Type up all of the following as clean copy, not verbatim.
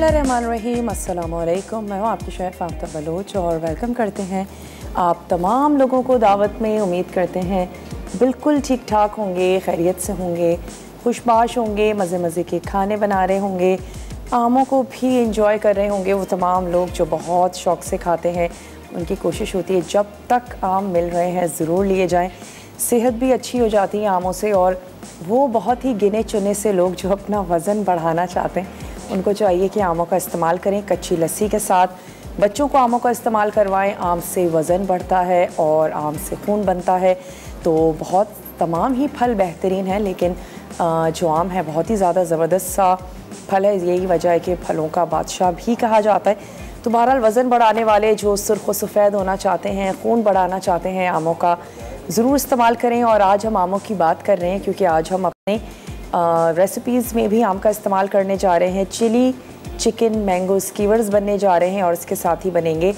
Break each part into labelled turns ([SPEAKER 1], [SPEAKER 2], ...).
[SPEAKER 1] बिस्मिल्लाहिर्रहमानिर्रहीम, अस्सलाम वालेकुम। मैं हूँ आपकी शेफ़ फ़ातिमा बलोच और वेलकम करते हैं आप तमाम लोगों को दावत में। उम्मीद करते हैं बिल्कुल ठीक ठाक होंगे, खैरियत से होंगे, खुशबाश होंगे, मज़े मज़े के खाने बना रहे होंगे, आमों को भी इंजॉय कर रहे होंगे। वो तमाम लोग जो बहुत शौक़ से खाते हैं, उनकी कोशिश होती है जब तक आम मिल रहे हैं ज़रूर लिए जाएँ। सेहत भी अच्छी हो जाती है आमों से। और वो बहुत ही गिने चुने से लोग जो अपना वज़न बढ़ाना चाहते हैं, उनको चाहिए कि आमों का इस्तेमाल करें कच्ची लस्सी के साथ। बच्चों को आमों का इस्तेमाल करवाएं, आम से वज़न बढ़ता है और आम से खून बनता है। तो बहुत तमाम ही फल बेहतरीन हैं, लेकिन जो आम है बहुत ही ज़्यादा ज़बरदस्त सा फल है। यही वजह है कि फलों का बादशाह भी कहा जाता है। तो बहरहाल वज़न बढ़ाने वाले जो सुर्ख व सफ़ेद होना चाहते हैं, खून बढ़ाना चाहते हैं, आमों का ज़रूर इस्तेमाल करें। और आज हम आमों की बात कर रहे हैं क्योंकि आज हम अपने रेसिपीज़ में भी आम का इस्तेमाल करने जा रहे हैं। चिली चिकन मैंगो स्कीवर्स बनने जा रहे हैं और इसके साथ ही बनेंगे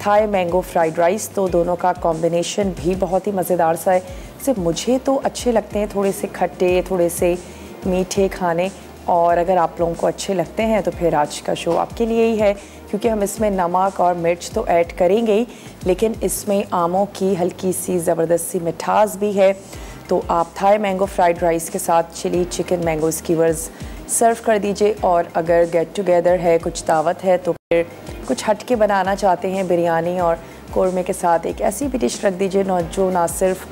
[SPEAKER 1] थाई मैंगो फ्राइड राइस। तो दोनों का कॉम्बिनेशन भी बहुत ही मज़ेदार सा है। सिर्फ मुझे तो अच्छे लगते हैं थोड़े से खट्टे, थोड़े से मीठे खाने। और अगर आप लोगों को अच्छे लगते हैं तो फिर आज का शो आपके लिए ही है, क्योंकि हम इसमें नमक और मिर्च तो ऐड करेंगे ही, लेकिन इसमें आमों की हल्की सी ज़बरदस्त सी मिठास भी है। तो आप थाई मैंगो फ्राइड राइस के साथ चिली चिकन मैंगो स्कीवर्स सर्व कर दीजिए। और अगर गेट टुगेदर है, कुछ दावत है, तो फिर कुछ हटके बनाना चाहते हैं, बिरयानी और कौरमे के साथ एक ऐसी भी डिश रख दीजिए जो ना सिर्फ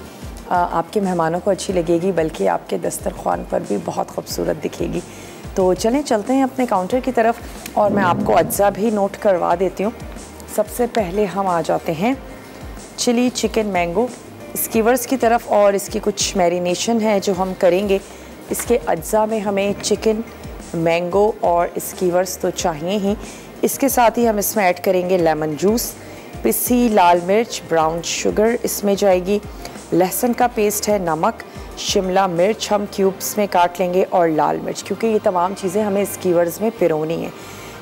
[SPEAKER 1] आपके मेहमानों को अच्छी लगेगी बल्कि आपके दस्तरखान पर भी बहुत खूबसूरत दिखेगी। तो चलें चलते हैं अपने काउंटर की तरफ और मैं आपको अज्जा भी नोट करवा देती हूँ। सबसे पहले हम आ जाते हैं चिली चिकन मैंगो स्कीवर्स की तरफ और इसकी कुछ मैरिनेशन है जो हम करेंगे। इसके अज्जा में हमें चिकन, मैंगो और स्कीवर्स तो चाहिए ही। इसके साथ ही हम इसमें ऐड करेंगे लेमन जूस, पिसी लाल मिर्च, ब्राउन शुगर इसमें जाएगी, लहसुन का पेस्ट है, नमक, शिमला मिर्च हम क्यूब्स में काट लेंगे और लाल मिर्च, क्योंकि ये तमाम चीज़ें हमें स्कीवर्स में पिरोनी है।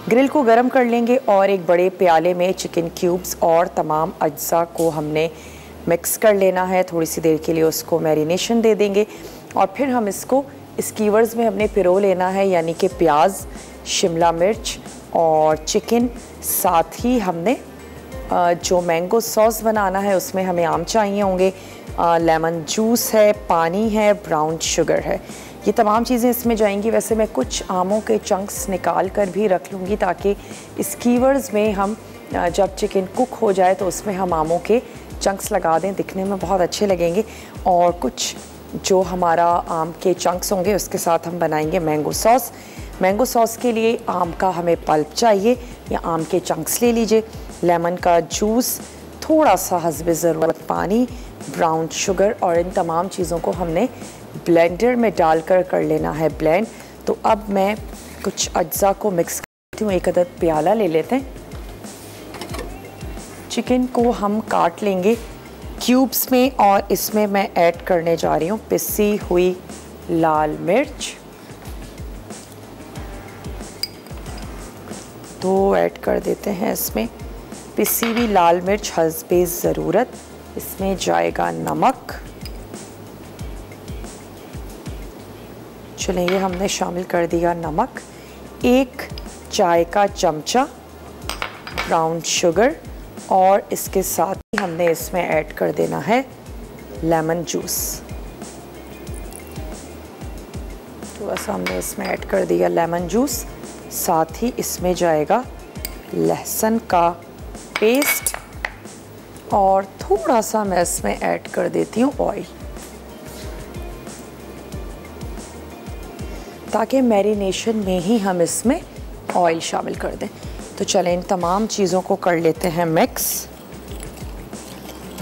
[SPEAKER 1] ग्रिल को गर्म कर लेंगे और एक बड़े प्याले में चिकन क्यूब्स और तमाम अज्जा को हमने मिक्स कर लेना है। थोड़ी सी देर के लिए उसको मैरिनेशन दे देंगे और फिर हम इसको स्कीवर्स में हमने पिरो लेना है, यानी कि प्याज, शिमला मिर्च और चिकन। साथ ही हमने जो मैंगो सॉस बनाना है उसमें हमें आम चाहिए होंगे, लेमन जूस है, पानी है, ब्राउन शुगर है, ये तमाम चीज़ें इसमें जाएंगी। वैसे मैं कुछ आमों के चंक्स निकाल कर भी रख लूँगी ताकि स्कीवर्स में हम जब चिकन कुक हो जाए तो उसमें हम आमों के चंक्स लगा दें, दिखने में बहुत अच्छे लगेंगे। और कुछ जो हमारा आम के चंक्स होंगे उसके साथ हम बनाएंगे मैंगो सॉस। मैंगो सॉस के लिए आम का हमें पल्प चाहिए या आम के चंक्स ले लीजिए, लेमन का जूस, थोड़ा सा हस्बे ज़रूरत पानी, ब्राउन शुगर और इन तमाम चीज़ों को हमने ब्लेंडर में डालकर कर लेना है ब्लेंड। तो अब मैं कुछ अज्जा को मिक्स करती हूँ। एक अदद प्याला ले लेते हैं। चिकन को हम काट लेंगे क्यूब्स में और इसमें मैं ऐड करने जा रही हूँ पिसी हुई लाल मिर्च। तो ऐड कर देते हैं इसमें पिसी हुई लाल मिर्च हस्बे ज़रूरत। इसमें जाएगा नमक, चलिए ये हमने शामिल कर दिया नमक, 1 चाय का चमचा ब्राउन शुगर और इसके साथ ही हमने इसमें ऐड कर देना है लेमन जूस। थोड़ा सा हमने इसमें ऐड कर दिया लेमन जूस, साथ ही इसमें जाएगा लहसुन का पेस्ट और थोड़ा सा मैं इसमें ऐड कर देती हूँ ऑयल, ताकि मैरिनेशन में ही हम इसमें ऑयल शामिल कर दें। तो चलें इन तमाम चीज़ों को कर लेते हैं मिक्स।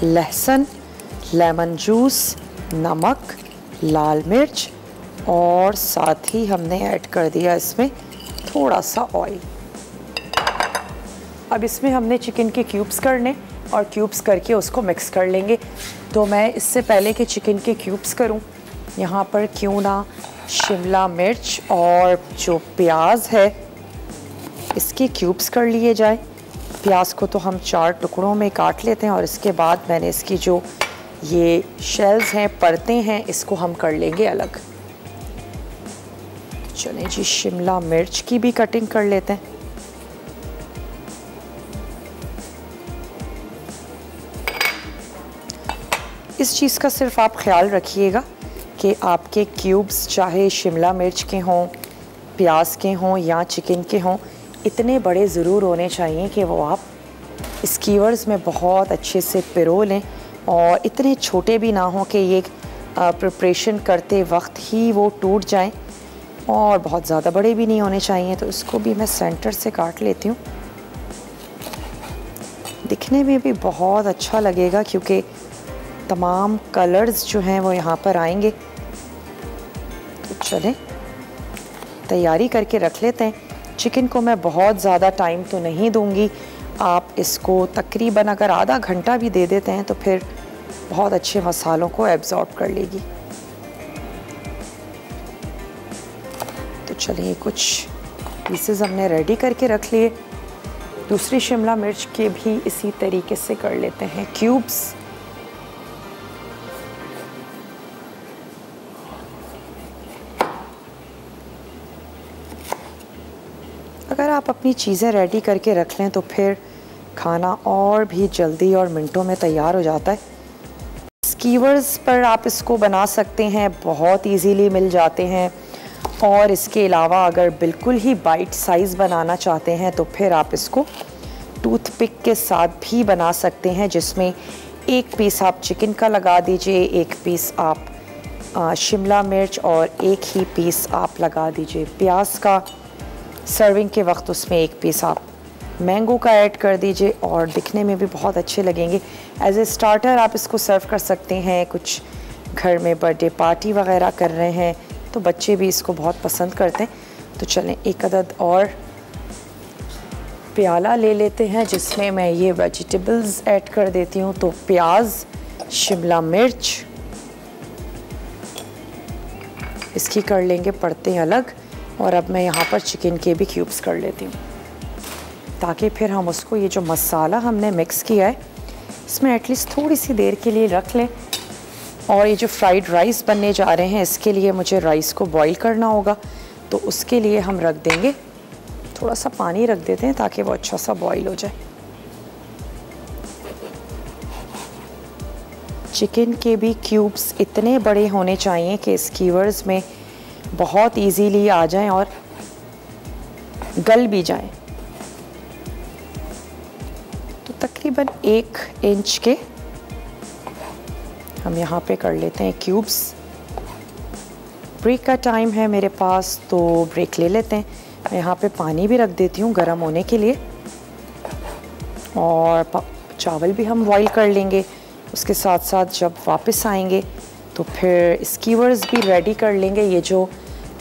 [SPEAKER 1] लहसुन, लेमन जूस, नमक, लाल मिर्च और साथ ही हमने ऐड कर दिया इसमें थोड़ा सा ऑयल। अब इसमें हमने चिकन के क्यूब्स करने और क्यूब्स करके उसको मिक्स कर लेंगे। तो मैं इससे पहले कि चिकन के क्यूब्स करूं, यहाँ पर क्यों ना शिमला मिर्च और जो प्याज है इसके क्यूब्स कर लिए जाए। प्याज को तो हम 4 टुकड़ों में काट लेते हैं और इसके बाद मैंने इसकी जो ये शेल्स हैं, परतें हैं, इसको हम कर लेंगे अलग। चलें जी, शिमला मिर्च की भी कटिंग कर लेते हैं। इस चीज़ का सिर्फ आप ख्याल रखिएगा कि आपके क्यूब्स चाहे शिमला मिर्च के हों, प्याज के हों या चिकन के हों, इतने बड़े ज़रूर होने चाहिए कि वो आप स्कीवर्स में बहुत अच्छे से पिरो लें, और इतने छोटे भी ना हों कि ये प्रिपरेशन करते वक्त ही वो टूट जाएं, और बहुत ज़्यादा बड़े भी नहीं होने चाहिए। तो इसको भी मैं सेंटर से काट लेती हूँ। दिखने में भी बहुत अच्छा लगेगा क्योंकि तमाम कलर्स जो हैं वो यहाँ पर आएंगे। तो चलें तैयारी करके रख लेते हैं। चिकन को मैं बहुत ज़्यादा टाइम तो नहीं दूंगी, आप इसको तकरीबन अगर आधा घंटा भी दे देते हैं तो फिर बहुत अच्छे मसालों को एब्जॉर्ब कर लेगी। तो चलिए कुछ पीसेस हमने रेडी करके रख लिए। दूसरी शिमला मिर्च के भी इसी तरीके से कर लेते हैं क्यूब्स। अगर आप अपनी चीज़ें रेडी करके रख लें तो फिर खाना और भी जल्दी और मिनटों में तैयार हो जाता है। स्कीवर्स पर आप इसको बना सकते हैं, बहुत इजीली मिल जाते हैं। और इसके अलावा अगर बिल्कुल ही बाइट साइज़ बनाना चाहते हैं तो फिर आप इसको टूथपिक के साथ भी बना सकते हैं, जिसमें एक पीस आप चिकन का लगा दीजिए, एक पीस आप शिमला मिर्च और एक ही पीस आप लगा दीजिए प्याज का। सर्विंग के वक्त उसमें एक पीस आप मैंगो का ऐड कर दीजिए और दिखने में भी बहुत अच्छे लगेंगे। एज ए स्टार्टर आप इसको सर्व कर सकते हैं। कुछ घर में बर्थडे पार्टी वगैरह कर रहे हैं तो बच्चे भी इसको बहुत पसंद करते हैं। तो चलें एक अदद और प्याला ले लेते हैं जिसमें मैं ये वेजिटेबल्स ऐड कर देती हूँ। तो प्याज, शिमला मिर्च, इसकी कर लेंगे परतें अलग, और अब मैं यहाँ पर चिकन के भी क्यूब्स कर लेती हूँ ताकि फिर हम उसको ये जो मसाला हमने मिक्स किया है इसमें एटलीस्ट थोड़ी सी देर के लिए रख लें। और ये जो फ्राइड राइस बनने जा रहे हैं इसके लिए मुझे राइस को बॉईल करना होगा, तो उसके लिए हम रख देंगे थोड़ा सा पानी रख देते हैं ताकि वो अच्छा सा बॉईल हो जाए। चिकन के भी क्यूब्स इतने बड़े होने चाहिए कि स्कीवर्स में बहुत इजीली आ जाएं और गल भी जाएं। तो तकरीबन 1 इंच के हम यहाँ पे कर लेते हैं क्यूब्स। ब्रेक का टाइम है मेरे पास तो ब्रेक ले लेते हैं। मैं यहाँ पे पानी भी रख देती हूँ गर्म होने के लिए, और चावल भी हम बॉईल कर लेंगे। उसके साथ साथ जब वापस आएंगे तो फिर स्कीवर्स भी रेडी कर लेंगे। ये जो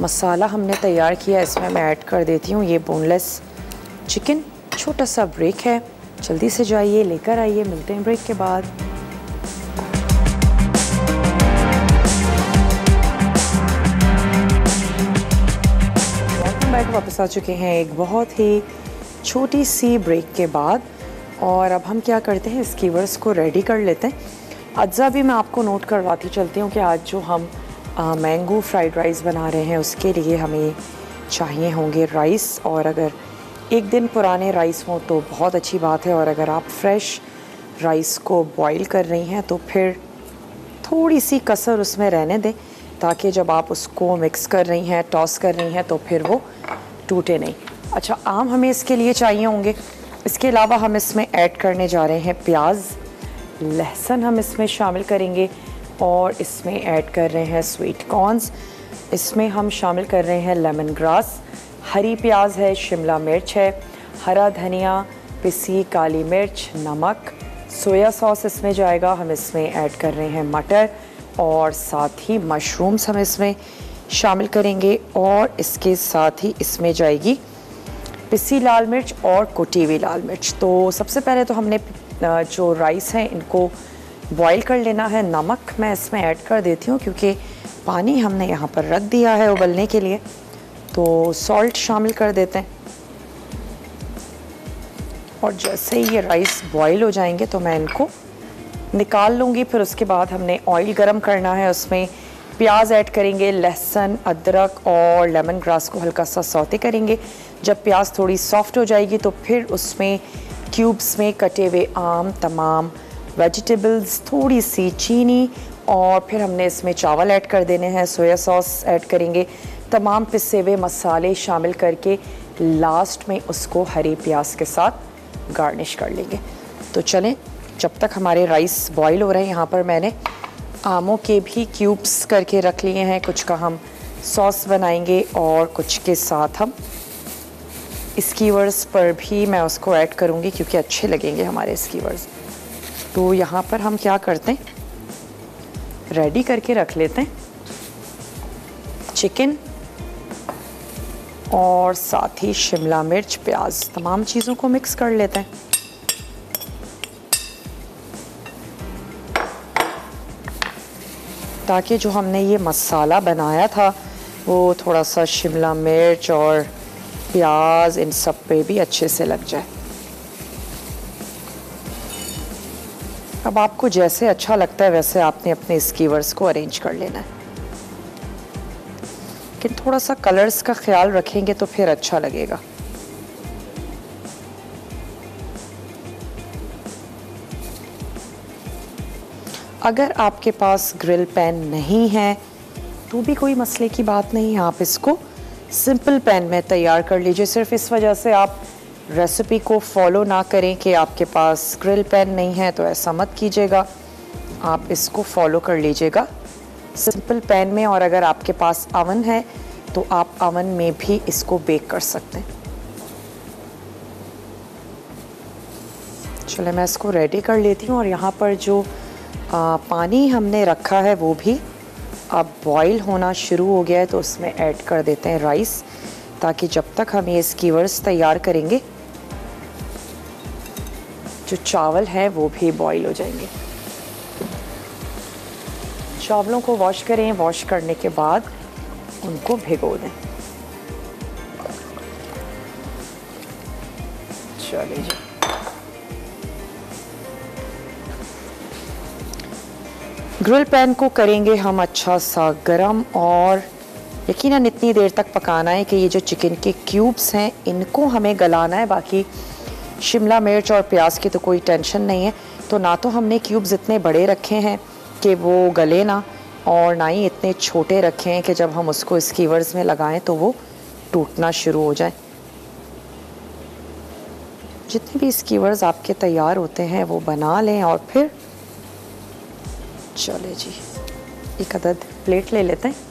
[SPEAKER 1] मसाला हमने तैयार किया इसमें मैं ऐड कर देती हूँ ये बोनलेस चिकन। छोटा सा ब्रेक है, जल्दी से जाइए लेकर आइए, मिलते हैं ब्रेक के बाद। बैक वापस आ चुके हैं एक बहुत ही छोटी सी ब्रेक के बाद, और अब हम क्या करते हैं स्कीवर्स को रेडी कर लेते हैं। अज्जा भी मैं आपको नोट करवाती चलती हूँ कि आज जो हम मैंगो फ्राइड राइस बना रहे हैं उसके लिए हमें चाहिए होंगे राइस, और अगर एक दिन पुराने राइस हों तो बहुत अच्छी बात है, और अगर आप फ्रेश राइस को बॉईल कर रही हैं तो फिर थोड़ी सी कसर उसमें रहने दें ताकि जब आप उसको मिक्स कर रही हैं, टॉस कर रही हैं तो फिर वो टूटे नहीं। अच्छा, आम हमें इसके लिए चाहिए होंगे। इसके अलावा हम इसमें ऐड करने जा रहे हैं प्याज, लहसुन हम इसमें शामिल करेंगे, और इसमें ऐड कर रहे हैं स्वीट कॉर्न्स। इसमें हम शामिल कर रहे हैं लेमन ग्रास, हरी प्याज है, शिमला मिर्च है, हरा धनिया, पिसी काली मिर्च, नमक, सोया सॉस इसमें जाएगा। हम इसमें ऐड कर रहे हैं मटर, और साथ ही मशरूम्स हम इसमें शामिल करेंगे, और इसके साथ ही इसमें जाएगी पिसी लाल मिर्च और कुटी हुई लाल मिर्च। तो सबसे पहले तो हमने जो राइस हैं इनको बॉईल कर लेना है। नमक मैं इसमें ऐड कर देती हूँ क्योंकि पानी हमने यहाँ पर रख दिया है उबलने के लिए, तो सॉल्ट शामिल कर देते हैं। और जैसे ही ये राइस बॉईल हो जाएंगे तो मैं इनको निकाल लूँगी। फिर उसके बाद हमने ऑयल गरम करना है, उसमें प्याज ऐड करेंगे, लहसुन, अदरक और लेमन ग्रास को हल्का सा सौते करेंगे। जब प्याज थोड़ी सॉफ्ट हो जाएगी तो फिर उसमें क्यूब्स में कटे हुए आम तमाम वेजिटेबल्स, थोड़ी सी चीनी और फिर हमने इसमें चावल ऐड कर देने हैं, सोया सॉस ऐड करेंगे, तमाम पिसे हुए मसाले शामिल करके लास्ट में उसको हरे प्याज के साथ गार्निश कर लेंगे। तो चलें, जब तक हमारे राइस बॉईल हो रहे हैं, यहाँ पर मैंने आमों के भी क्यूब्स करके रख लिए हैं। कुछ का हम सॉस बनाएंगे और कुछ के साथ हम स्कीवर्स पर भी मैं उसको ऐड करूँगी क्योंकि अच्छे लगेंगे हमारे स्कीवर्स। तो यहाँ पर हम क्या करते हैं, रेडी करके रख लेते हैं चिकन और साथ ही शिमला मिर्च, प्याज, तमाम चीज़ों को मिक्स कर लेते हैं। ताकि जो हमने ये मसाला बनाया था वो थोड़ा सा शिमला मिर्च और प्याज इन सब पे भी अच्छे से लग जाए। अब आपको जैसे अच्छा लगता है वैसे आपने अपने स्कीवर्स को अरेंज कर लेना है, लेकिन थोड़ा सा कलर्स का ख्याल रखेंगे तो फिर अच्छा लगेगा। अगर आपके पास ग्रिल पैन नहीं है तो भी कोई मसले की बात नहीं, आप इसको सिंपल पैन में तैयार कर लीजिए। सिर्फ इस वजह से आप रेसिपी को फॉलो ना करें कि आपके पास ग्रिल पैन नहीं है, तो ऐसा मत कीजिएगा। आप इसको फॉलो कर लीजिएगा सिंपल पैन में, और अगर आपके पास अवन है तो आप अवन में भी इसको बेक कर सकते हैं। चलिए मैं इसको रेडी कर लेती हूँ। और यहाँ पर जो पानी हमने रखा है वो भी अब बॉईल होना शुरू हो गया है, तो उसमें ऐड कर देते हैं राइस, ताकि जब तक हम ये स्कीवर्स तैयार करेंगे जो चावल हैं वो भी बॉईल हो जाएंगे। चावलों को वॉश करें, वॉश करने के बाद उनको भिगो दें। चलिए जी, ग्रिल पैन को करेंगे हम अच्छा सा गरम, और यकीनन इतनी देर तक पकाना है कि ये जो चिकन के क्यूब्स हैं इनको हमें गलाना है। बाकी शिमला मिर्च और प्याज की तो कोई टेंशन नहीं है। तो ना तो हमने क्यूब्स इतने बड़े रखे हैं कि वो गले ना, और ना ही इतने छोटे रखे हैं कि जब हम उसको स्कीवर्स में लगाएं तो वो टूटना शुरू हो जाए। जितने भी स्कीवर्स आपके तैयार होते हैं वो बना लें, और फिर चले जी एक अदद प्लेट ले लेते हैं।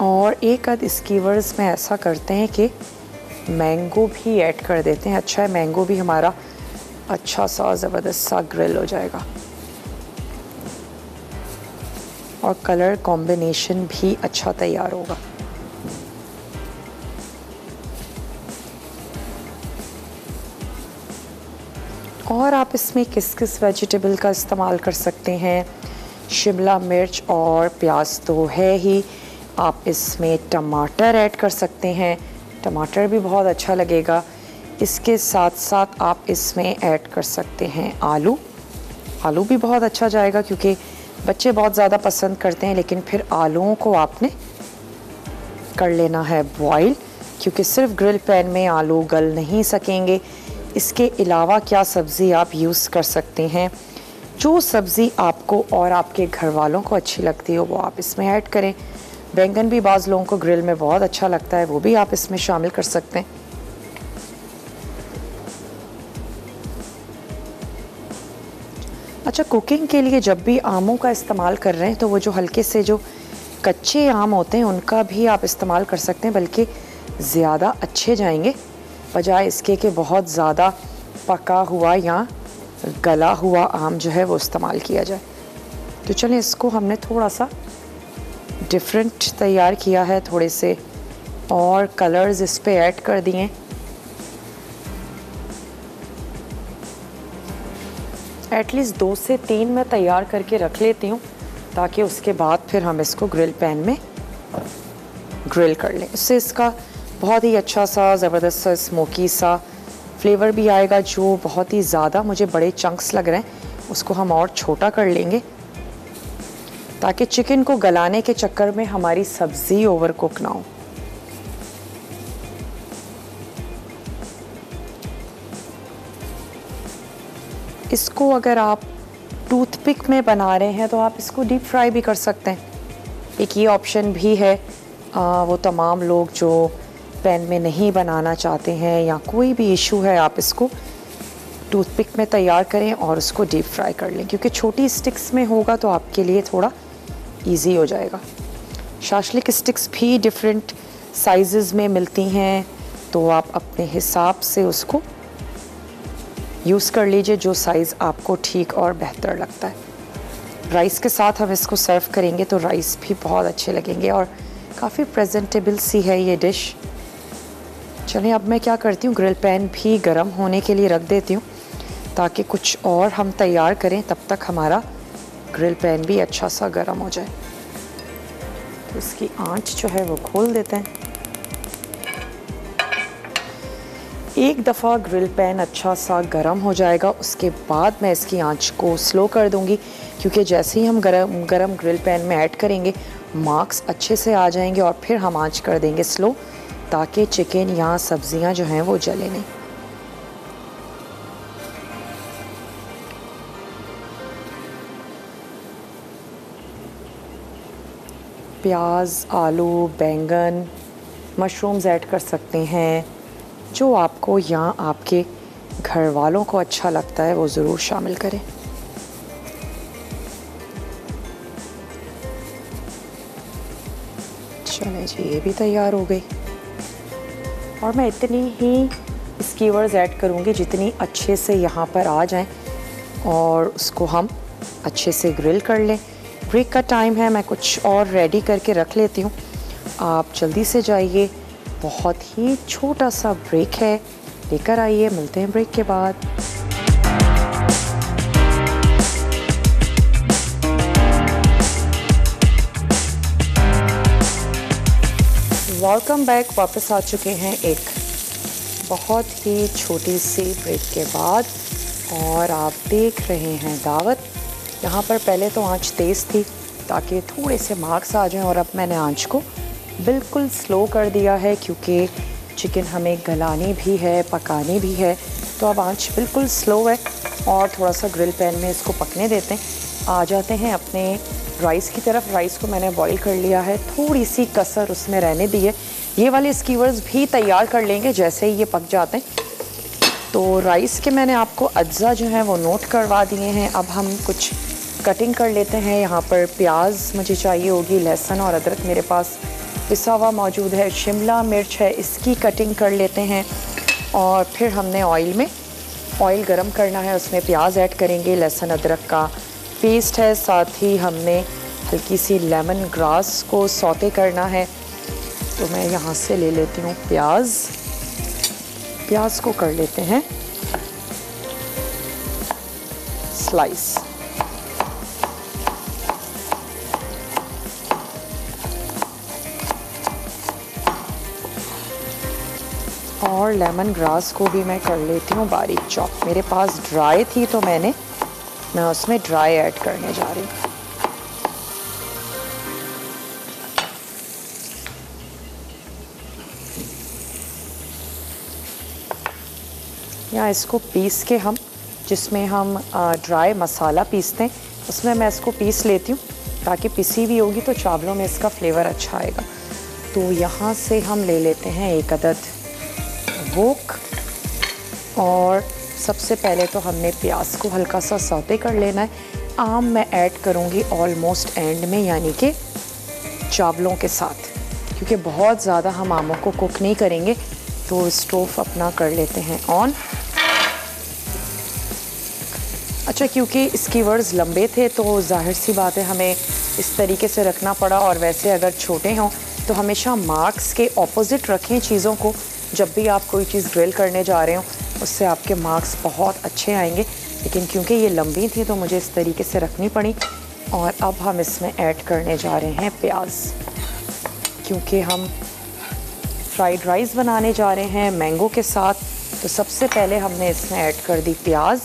[SPEAKER 1] और एक आध स्कीवर्स में ऐसा करते हैं कि मैंगो भी ऐड कर देते हैं। अच्छा है, मैंगो भी हमारा अच्छा सा ज़बरदस्त सा ग्रिल हो जाएगा और कलर कॉम्बिनेशन भी अच्छा तैयार होगा। और आप इसमें किस किस वेजिटेबल का इस्तेमाल कर सकते हैं, शिमला मिर्च और प्याज तो है ही, आप इसमें टमाटर ऐड कर सकते हैं, टमाटर भी बहुत अच्छा लगेगा। इसके साथ साथ आप इसमें ऐड कर सकते हैं आलू, आलू भी बहुत अच्छा जाएगा क्योंकि बच्चे बहुत ज़्यादा पसंद करते हैं। लेकिन फिर आलूओं को आपने कर लेना है बॉईल, क्योंकि सिर्फ ग्रिल पैन में आलू गल नहीं सकेंगे। इसके अलावा क्या सब्ज़ी आप यूज़ कर सकते हैं, जो सब्ज़ी आपको और आपके घर वालों को अच्छी लगती हो वो आप इसमें ऐड करें। बैंगन भी बाज़ लोगों को ग्रिल में बहुत अच्छा लगता है, वो भी आप इसमें शामिल कर सकते हैं। अच्छा, कुकिंग के लिए जब भी आमों का इस्तेमाल कर रहे हैं तो वो जो हल्के से जो कच्चे आम होते हैं उनका भी आप इस्तेमाल कर सकते हैं, बल्कि ज़्यादा अच्छे जाएंगे बजाय इसके कि बहुत ज़्यादा पका हुआ या गला हुआ आम जो है वो इस्तेमाल किया जाए। तो चलें, इसको हमने थोड़ा सा डिफरेंट तैयार किया है, थोड़े से और कलर्स इस पे ऐड कर दिए। एटलीस्ट 2 से 3 मैं तैयार करके रख लेती हूँ ताकि उसके बाद फिर हम इसको ग्रिल पैन में ग्रिल कर लें। इससे इसका बहुत ही अच्छा सा ज़बरदस्त सा स्मोकी सा फ्लेवर भी आएगा। जो बहुत ही ज़्यादा मुझे बड़े चंक्स लग रहे हैं उसको हम और छोटा कर लेंगे ताकि चिकन को गलाने के चक्कर में हमारी सब्ज़ी ओवर कुक ना हो। इसको अगर आप टूथपिक में बना रहे हैं तो आप इसको डीप फ्राई भी कर सकते हैं, एक ये ऑप्शन भी है। वो तमाम लोग जो पैन में नहीं बनाना चाहते हैं या कोई भी इशू है, आप इसको टूथपिक में तैयार करें और उसको डीप फ्राई कर लें, क्योंकि छोटी स्टिक्स में होगा तो आपके लिए थोड़ा इजी हो जाएगा। शाशलिक स्टिक्स भी डिफरेंट साइज़ में मिलती हैं, तो आप अपने हिसाब से उसको यूज़ कर लीजिए जो साइज़ आपको ठीक और बेहतर लगता है। राइस के साथ हम इसको सर्व करेंगे तो राइस भी बहुत अच्छे लगेंगे और काफ़ी प्रेजेंटेबल सी है ये डिश। चलिए अब मैं क्या करती हूँ, ग्रिल पैन भी गर्म होने के लिए रख देती हूँ ताकि कुछ और हम तैयार करें, तब तक हमारा ग्रिल पैन भी अच्छा सा गर्म हो जाए। तो इसकी आंच जो है वो खोल देते हैं। एक दफ़ा ग्रिल पैन अच्छा सा गर्म हो जाएगा, उसके बाद मैं इसकी आंच को स्लो कर दूंगी, क्योंकि जैसे ही हम गरम ग्रिल पैन में ऐड करेंगे मार्क्स अच्छे से आ जाएंगे और फिर हम आंच कर देंगे स्लो, ताकि चिकन या सब्जियां जो हैं वो जले नहीं। प्याज, आलू, बैंगन, मशरूम्स ऐड कर सकते हैं, जो आपको या आपके घर वालों को अच्छा लगता है वो ज़रूर शामिल करें। चलें जी, ये भी तैयार हो गई और मैं इतनी ही स्कीवर्स ऐड करूँगी जितनी अच्छे से यहाँ पर आ जाएं और उसको हम अच्छे से ग्रिल कर लें। ब्रेक का टाइम है, मैं कुछ और रेडी करके रख लेती हूँ, आप जल्दी से जाइए। बहुत ही छोटा सा ब्रेक है, लेकर आइए, मिलते हैं ब्रेक के बाद। वेलकम बैक, वापस आ चुके हैं एक बहुत ही छोटी सी ब्रेक के बाद और आप देख रहे हैं दावत। यहाँ पर पहले तो आंच तेज़ थी ताकि थोड़े से मार्क्स आ जाएं और अब मैंने आंच को बिल्कुल स्लो कर दिया है, क्योंकि चिकन हमें गलानी भी है, पकानी भी है, तो अब आंच बिल्कुल स्लो है और थोड़ा सा ग्रिल पैन में इसको पकने देते हैं। आ जाते हैं अपने राइस की तरफ। राइस को मैंने बॉईल कर लिया है, थोड़ी सी कसर उसमें रहने दी है। ये वाले स्कीवर्स भी तैयार कर लेंगे जैसे ही ये पक जाते हैं। तो राइस के मैंने आपको अज्जा जो है वो नोट करवा दिए हैं। अब हम कुछ कटिंग कर लेते हैं। यहाँ पर प्याज मुझे चाहिए होगी, लहसुन और अदरक मेरे पास पिसा हुआ मौजूद है, शिमला मिर्च है, इसकी कटिंग कर लेते हैं। और फिर हमने ऑयल गरम करना है, उसमें प्याज ऐड करेंगे, लहसुन अदरक का पेस्ट है, साथ ही हमने हल्की सी लेमन ग्रास को सौते करना है। तो मैं यहाँ से ले लेती हूँ प्याज को कर लेते हैं स्लाइस। और लेमन ग्रास को भी मैं कर लेती हूँ बारीक चॉप। मेरे पास ड्राई थी तो मैं उसमें ड्राई ऐड करने जा रही हूँ। या इसको पीस के हम, जिसमें हम ड्राई मसाला पीसते हैं, उसमें मैं इसको पीस लेती हूँ ताकि पिसी भी होगी तो चावलों में इसका फ्लेवर अच्छा आएगा। तो यहाँ से हम ले लेते हैं एक अदद वोक और सबसे पहले तो हमने प्याज को हल्का सा सौते कर लेना है। आम मैं ऐड करूँगी ऑलमोस्ट एंड में, यानी कि चावलों के साथ, क्योंकि बहुत ज़्यादा हम आमों को कुक नहीं करेंगे। तो स्टोव अपना कर लेते हैं ऑन। अच्छा, क्योंकि इसकी वर्ड्स लंबे थे तो जाहिर सी बात है हमें इस तरीके से रखना पड़ा। और वैसे अगर छोटे हों तो हमेशा मार्क्स के ऑपोजिट रखें चीज़ों को। जब भी आप कोई चीज़ ग्रिल करने जा रहे हो उससे आपके मार्क्स बहुत अच्छे आएंगे। लेकिन क्योंकि ये लंबी थी तो मुझे इस तरीके से रखनी पड़ी। और अब हम इसमें ऐड करने जा रहे हैं प्याज, क्योंकि हम फ्राइड राइस बनाने जा रहे हैं मैंगो के साथ। तो सबसे पहले हमने इसमें ऐड कर दी प्याज,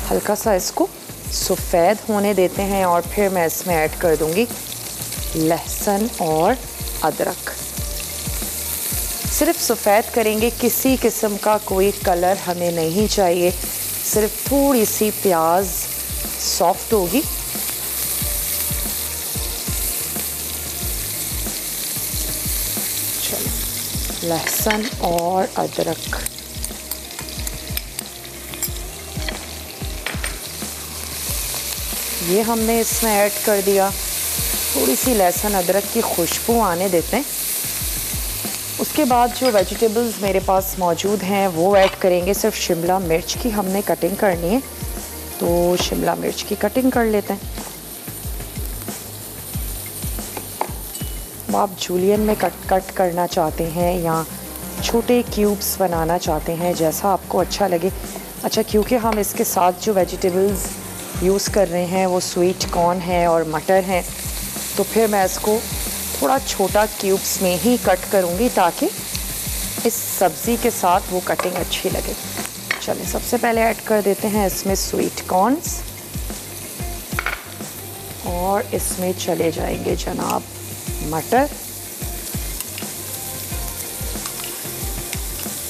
[SPEAKER 1] हल्का सा इसको सफ़ेद होने देते हैं और फिर मैं इसमें ऐड कर दूंगी लहसुन और अदरक। सिर्फ सफ़ेद करेंगे, किसी किस्म का कोई कलर हमें नहीं चाहिए, सिर्फ थोड़ी सी प्याज सॉफ्ट होगी। चलो, लहसुन और अदरक ये हमने इसमें ऐड कर दिया। थोड़ी सी लहसुन अदरक की खुशबू आने देते हैं। उसके बाद जो वेजिटेबल्स मेरे पास मौजूद हैं वो ऐड करेंगे। सिर्फ शिमला मिर्च की हमने कटिंग करनी है, तो शिमला मिर्च की कटिंग कर लेते हैं। आप जूलियन में कट करना चाहते हैं या छोटे क्यूब्स बनाना चाहते हैं, जैसा आपको अच्छा लगे। अच्छा, क्योंकि हम इसके साथ जो वेजिटेबल्स यूज़ कर रहे हैं वो स्वीट कॉर्न है और मटर हैं, तो फिर मैं इसको थोड़ा छोटा क्यूब्स में ही कट करूँगी ताकि इस सब्ज़ी के साथ वो कटिंग अच्छी लगे। चलिए, सबसे पहले ऐड कर देते हैं इसमें स्वीट कॉर्न्स और इसमें चले जाएंगे जनाब मटर।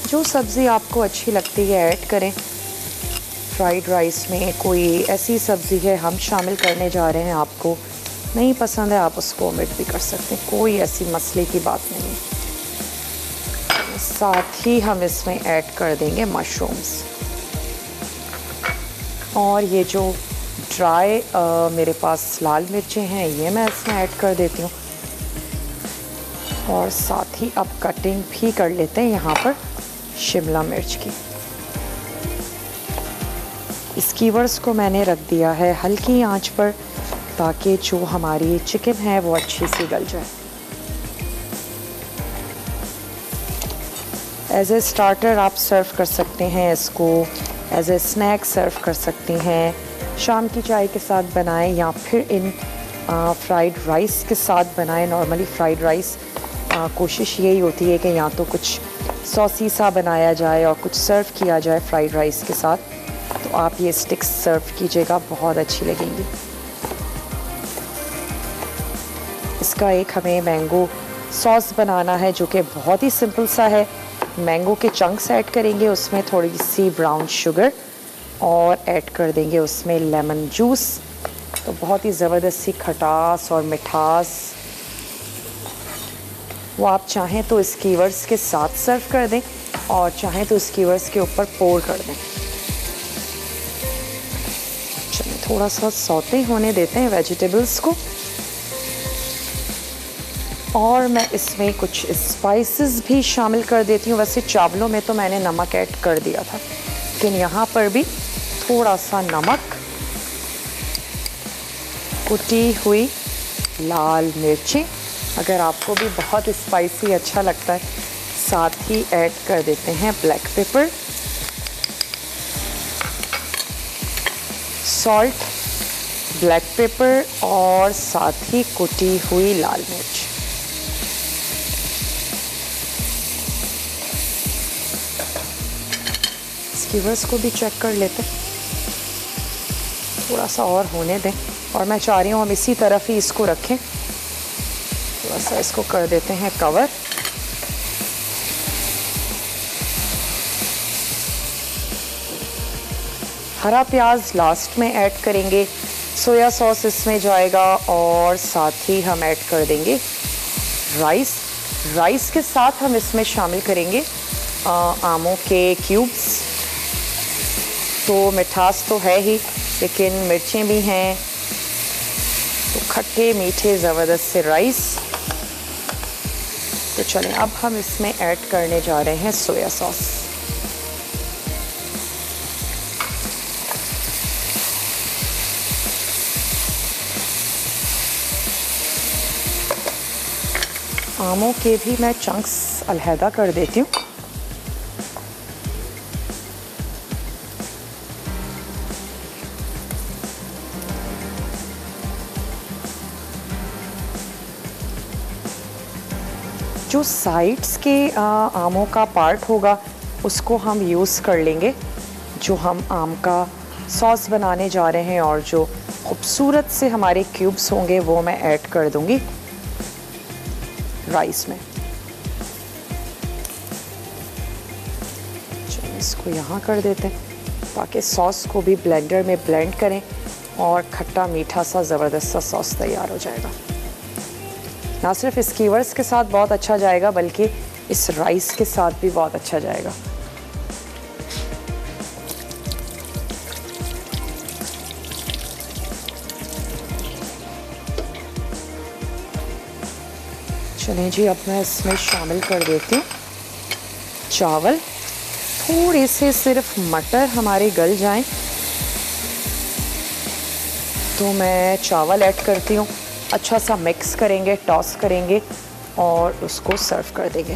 [SPEAKER 1] जो सब्ज़ी आपको अच्छी लगती है ऐड करें। फ्राइड राइस में कोई ऐसी सब्ज़ी है हम शामिल करने जा रहे हैं, आपको नहीं पसंद है आप उसको ओमिट भी कर सकते हैं, कोई ऐसी मसले की बात नहीं है। साथ ही हम इसमें ऐड कर देंगे मशरूम्स और ये जो ड्राई मेरे पास लाल मिर्चें हैं ये मैं इसमें ऐड कर देती हूँ। और साथ ही अब कटिंग भी कर लेते हैं यहाँ पर शिमला मिर्च की। स्कीवर्स को मैंने रख दिया है हल्की आंच पर ताकि जो हमारी चिकन है वो अच्छी सी गल जाए। एज ए स्टार्टर आप सर्व कर सकते हैं इसको, एज ए स्नैक सर्व कर सकते हैं, शाम की चाय के साथ बनाएं या फिर इन फ्राइड राइस के साथ बनाएं। नॉर्मली फ्राइड राइस कोशिश यही होती है कि या तो कुछ सॉसी सा बनाया जाए और कुछ सर्व किया जाए फ्राइड राइस के साथ, तो आप ये स्टिक्स सर्व कीजिएगा, बहुत अच्छी लगेंगी। इसका एक हमें मैंगो सॉस बनाना है जो कि बहुत ही सिंपल सा है। मैंगो के चंक्स ऐड करेंगे, उसमें थोड़ी सी ब्राउन शुगर और ऐड कर देंगे उसमें लेमन जूस, तो बहुत ही ज़बरदस्त सी खटास और मिठास वो आप चाहें तो स्कीवर्स के साथ सर्व कर दें और चाहें तो स्कीवर्स के ऊपर पोर कर दें। चलिए, थोड़ा सा सौते होने देते हैं वेजिटेबल्स को और मैं इसमें कुछ स्पाइसेस भी शामिल कर देती हूँ। वैसे चावलों में तो मैंने नमक ऐड कर दिया था, लेकिन यहाँ पर भी थोड़ा सा नमक, कुटी हुई लाल मिर्ची, अगर आपको भी बहुत स्पाइसी अच्छा लगता है, साथ ही ऐड कर देते हैं black pepper, salt, black pepper और साथ ही कुटी हुई लाल मिर्च। स्कीवर्स को भी चेक कर लेते हैं, थोड़ा सा और होने दें और मैं चाह रही हूँ हम इसी तरफ ही इसको रखें। थोड़ा सा इसको कर देते हैं कवर। हरा प्याज लास्ट में ऐड करेंगे, सोया सॉस इसमें जाएगा और साथ ही हम ऐड कर देंगे राइस। राइस के साथ हम इसमें शामिल करेंगे आमों के क्यूब्स। तो मिठास तो है ही, लेकिन मिर्चें भी हैं, तो खट्टे मीठे ज़बरदस्त से राइस। तो चलें, अब हम इसमें ऐड करने जा रहे हैं सोया सॉस। आमों के भी मैं चंक्स अलहदा कर देती हूँ। जो साइड्स के आमों का पार्ट होगा उसको हम यूज़ कर लेंगे। जो हम आम का सॉस बनाने जा रहे हैं और जो खूबसूरत से हमारे क्यूब्स होंगे वो मैं ऐड कर दूंगी राइस में। चलो इसको यहाँ कर देते हैं ताकि सॉस को भी ब्लेंडर में ब्लेंड करें और खट्टा मीठा सा ज़बरदस्त सा सॉस तैयार हो जाएगा। ना सिर्फ स्कीवर्स के साथ बहुत अच्छा जाएगा बल्कि इस राइस के साथ भी बहुत अच्छा जाएगा। चलें जी, अब मैं इसमें शामिल कर देती हूँ चावल। थोड़े से सिर्फ मटर हमारे गल जाएं तो मैं चावल ऐड करती हूँ। अच्छा सा मिक्स करेंगे, टॉस करेंगे और उसको सर्व कर देंगे।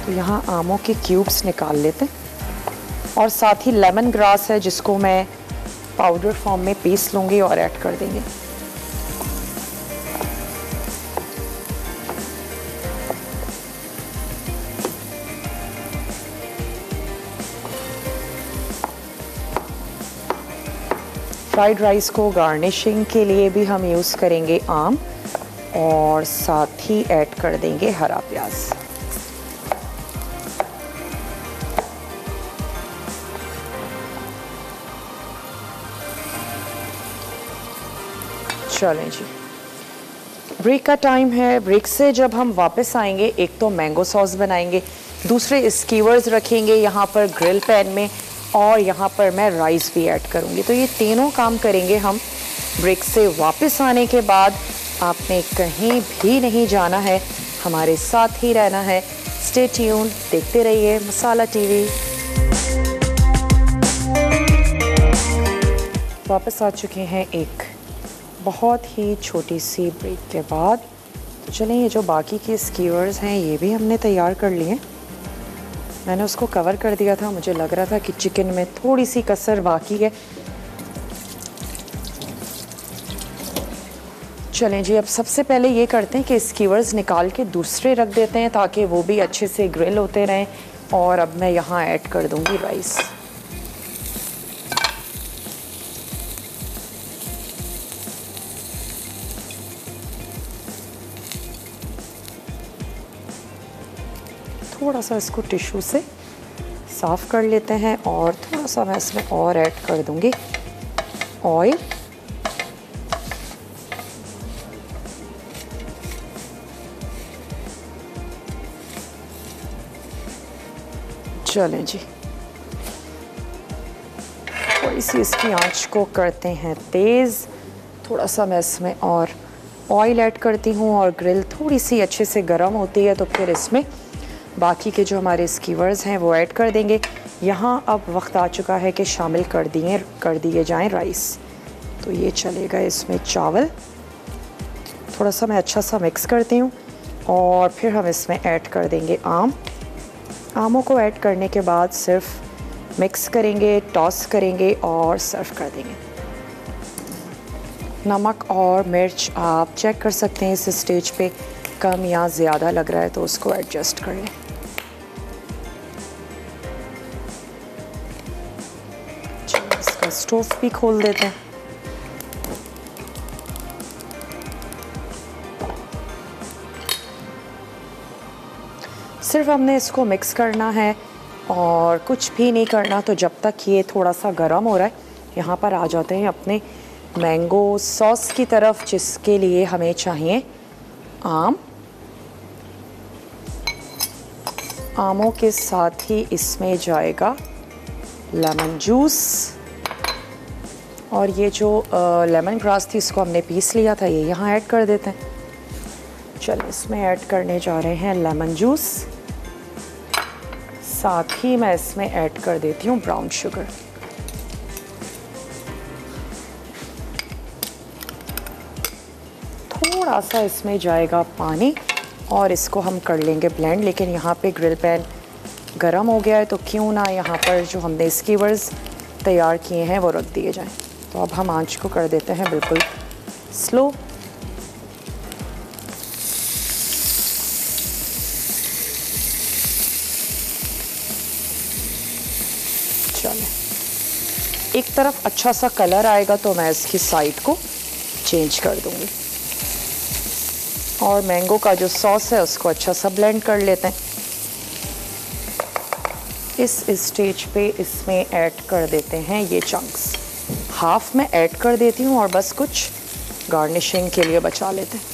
[SPEAKER 1] तो यहाँ आमों के क्यूब्स निकाल लेते हैं और साथ ही लेमन ग्रास है जिसको मैं पाउडर फॉर्म में पीस लूँगी और ऐड कर देंगे। फ्राइड राइस को गार्निशिंग के लिए भी हम यूज़ करेंगे आम और साथ ही ऐड कर देंगे हरा प्याज। चलें जी, ब्रेक का टाइम है। ब्रेक से जब हम वापस आएंगे एक तो मैंगो सॉस बनाएंगे, दूसरे स्कीवर्स रखेंगे यहाँ पर ग्रिल पैन में और यहाँ पर मैं राइस भी ऐड करूँगी। तो ये तीनों काम करेंगे हम ब्रेक से वापस आने के बाद। आपने कहीं भी नहीं जाना है, हमारे साथ ही रहना है। स्टे ट्यून, देखते रहिए मसाला टीवी। वापस आ चुके हैं एक बहुत ही छोटी सी ब्रेक के बाद। तो चलें, ये जो बाकी के स्कीवर्स हैं ये भी हमने तैयार कर लिए। मैंने उसको कवर कर दिया था, मुझे लग रहा था कि चिकन में थोड़ी सी कसर बाकी है। चलें जी, अब सबसे पहले ये करते हैं कि स्कीवर्स निकाल के दूसरे रख देते हैं ताकि वो भी अच्छे से ग्रिल होते रहें। और अब मैं यहाँ ऐड कर दूँगी राइस। थोड़ा सा इसको टिश्यू से साफ़ कर लेते हैं और थोड़ा सा मैं इसमें और ऐड कर दूंगी ऑयल। चलें जी, थोड़ी सी इसकी आंच को करते हैं तेज़। थोड़ा सा मैं इसमें और ऑयल ऐड करती हूँ और ग्रिल थोड़ी सी अच्छे से गर्म होती है तो फिर इसमें बाकी के जो हमारे स्कीवर्स हैं वो ऐड कर देंगे। यहाँ अब वक्त आ चुका है कि शामिल कर दिए जाएं राइस। तो ये चलेगा इसमें चावल। थोड़ा सा मैं अच्छा सा मिक्स करती हूँ और फिर हम इसमें ऐड कर देंगे आम। आमों को ऐड करने के बाद सिर्फ मिक्स करेंगे, टॉस करेंगे और सर्व कर देंगे। नमक और मिर्च आप चेक कर सकते हैं इस स्टेज पे, कम या ज़्यादा लग रहा है तो उसको एडजस्ट कर लें। इसका स्टोव भी खोल देते हैं। सिर्फ हमने इसको मिक्स करना है और कुछ भी नहीं करना। तो जब तक ये थोड़ा सा गर्म हो रहा है, यहाँ पर आ जाते हैं अपने मैंगो सॉस की तरफ, जिसके लिए हमें चाहिए आम। आमों के साथ ही इसमें जाएगा लेमन जूस और ये जो लेमन ग्रास थी इसको हमने पीस लिया था, ये यहाँ ऐड कर देते हैं। चलो इसमें ऐड करने जा रहे हैं लेमन जूस। साथ ही मैं इसमें ऐड कर देती हूँ ब्राउन शुगर। थोड़ा सा इसमें जाएगा पानी और इसको हम कर लेंगे ब्लेंड। लेकिन यहाँ पे ग्रिल पैन गरम हो गया है तो क्यों ना यहाँ पर जो हमने स्कीवर्स तैयार किए हैं वो रख दिए जाएं। तो अब हम आंच को कर देते हैं बिल्कुल स्लो। चलें, एक तरफ अच्छा सा कलर आएगा तो मैं इसकी साइड को चेंज कर दूंगी। और मैंगो का जो सॉस है उसको अच्छा सा ब्लेंड कर लेते हैं। इस स्टेज पे इसमें ऐड कर देते हैं ये चंक्स। हाफ में ऐड कर देती हूँ और बस कुछ गार्निशिंग के लिए बचा लेते हैं।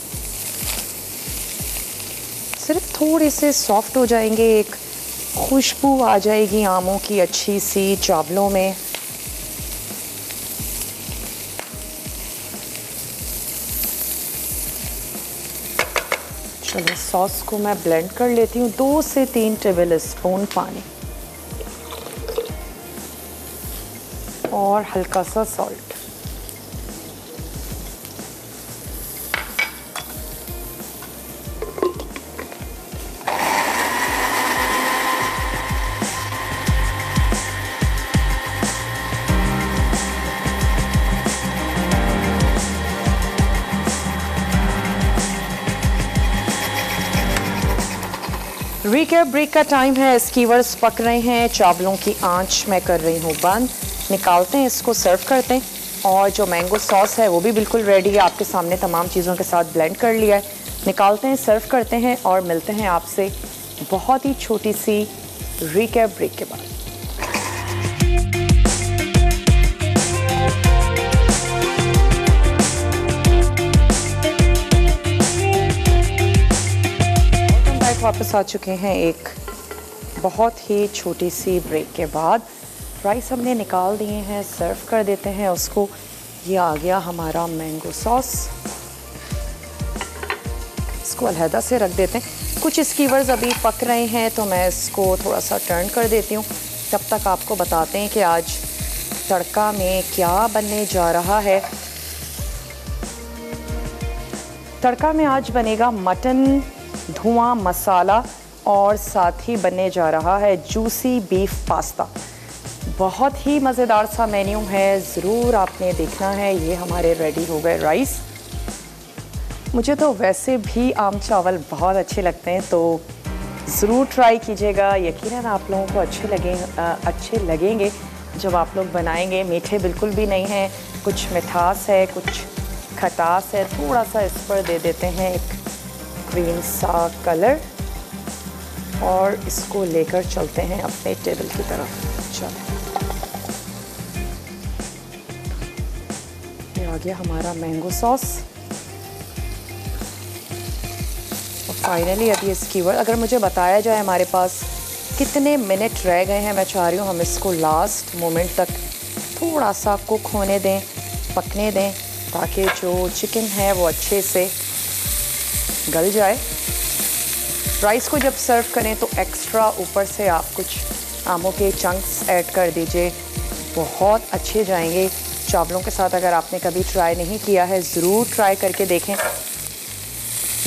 [SPEAKER 1] सिर्फ थोड़े से सॉफ्ट हो जाएंगे, एक खुशबू आ जाएगी आमों की अच्छी सी चावलों में। चलो सॉस को मैं ब्लेंड कर लेती हूँ। 2 से 3 टेबल स्पून पानी और हल्का सा सॉल्ट। रिकैप ब्रेक का टाइम है। स्कीवर्स पक रहे हैं, चावलों की आंच मैं कर रही हूँ बंद। निकालते हैं, इसको सर्व करते हैं। और जो मैंगो सॉस है वो भी बिल्कुल रेडी है, आपके सामने तमाम चीज़ों के साथ ब्लेंड कर लिया है। निकालते हैं, सर्व करते हैं और मिलते हैं आपसे बहुत ही छोटी सी रिकैप ब्रेक के बाद। वापस आ चुके हैं एक बहुत ही छोटी सी ब्रेक के बाद। राइस हमने निकाल दिए हैं, सर्व कर देते हैं उसको। ये आ गया हमारा मैंगो सॉस, इसको अलहदा से रख देते हैं। कुछ स्कीवर्स अभी पक रहे हैं तो मैं इसको थोड़ा सा टर्न कर देती हूँ। तब तक आपको बताते हैं कि आज तड़का में क्या बनने जा रहा है। तड़का में आज बनेगा मटन धुआं मसाला और साथ ही बनने जा रहा है जूसी बीफ पास्ता। बहुत ही मज़ेदार सा मेन्यू है, ज़रूर आपने देखना है। ये हमारे रेडी हो गए राइस। मुझे तो वैसे भी आम चावल बहुत अच्छे लगते हैं, तो ज़रूर ट्राई कीजिएगा। यकीनन आप लोगों को अच्छे लगेंगे जब आप लोग बनाएंगे। मीठे बिल्कुल भी नहीं हैं, कुछ मिठास है, कुछ खटास है। थोड़ा सा इस पर दे देते हैं एक ग्रीन सा कलर और इसको लेकर चलते हैं अपने टेबल की तरफ। चलो, ये आ गया हमारा मैंगो सॉस। और फाइनली अब ये स्कीवर, अगर मुझे बताया जाए हमारे पास कितने मिनट रह गए हैं, मैं चाह रही हूँ हम इसको लास्ट मोमेंट तक थोड़ा सा कुक होने दें, पकने दें, ताकि जो चिकन है वो अच्छे से गल जाए। राइस को जब सर्व करें तो एक्स्ट्रा ऊपर से आप कुछ आमों के चंक्स ऐड कर दीजिए, बहुत अच्छे जाएंगे चावलों के साथ। अगर आपने कभी ट्राई नहीं किया है, ज़रूर ट्राई करके देखें।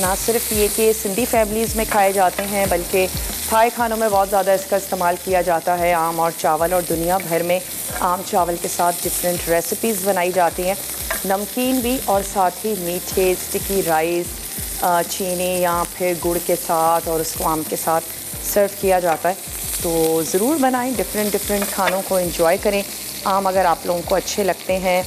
[SPEAKER 1] ना सिर्फ ये कि सिंधी फैमिलीज़ में खाए जाते हैं, बल्कि थाई खानों में बहुत ज़्यादा इसका इस्तेमाल किया जाता है, आम और चावल। और दुनिया भर में आम चावल के साथ डिफरेंट रेसिपीज़ बनाई जाती हैं, नमकीन भी और साथ ही मीठे स्टिकी राइस चीनी या फिर गुड़ के साथ, और उसको आम के साथ सर्व किया जाता है। तो ज़रूर बनाएं, डिफरेंट खानों को एंजॉय करें। आम अगर आप लोगों को अच्छे लगते हैं।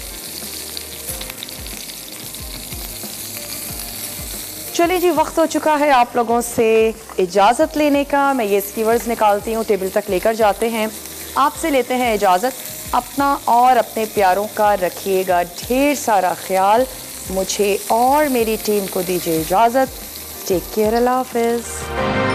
[SPEAKER 1] चलिए जी, वक्त हो चुका है आप लोगों से इजाज़त लेने का। मैं ये स्कीवर्स निकालती हूँ, टेबल तक लेकर जाते हैं। आपसे लेते हैं इजाज़त। अपना और अपने प्यारों का रखिएगा ढेर सारा ख्याल। मुझे और मेरी टीम को दीजिए इजाज़त। टेक केयर, अल्लाह हाफ़िज़।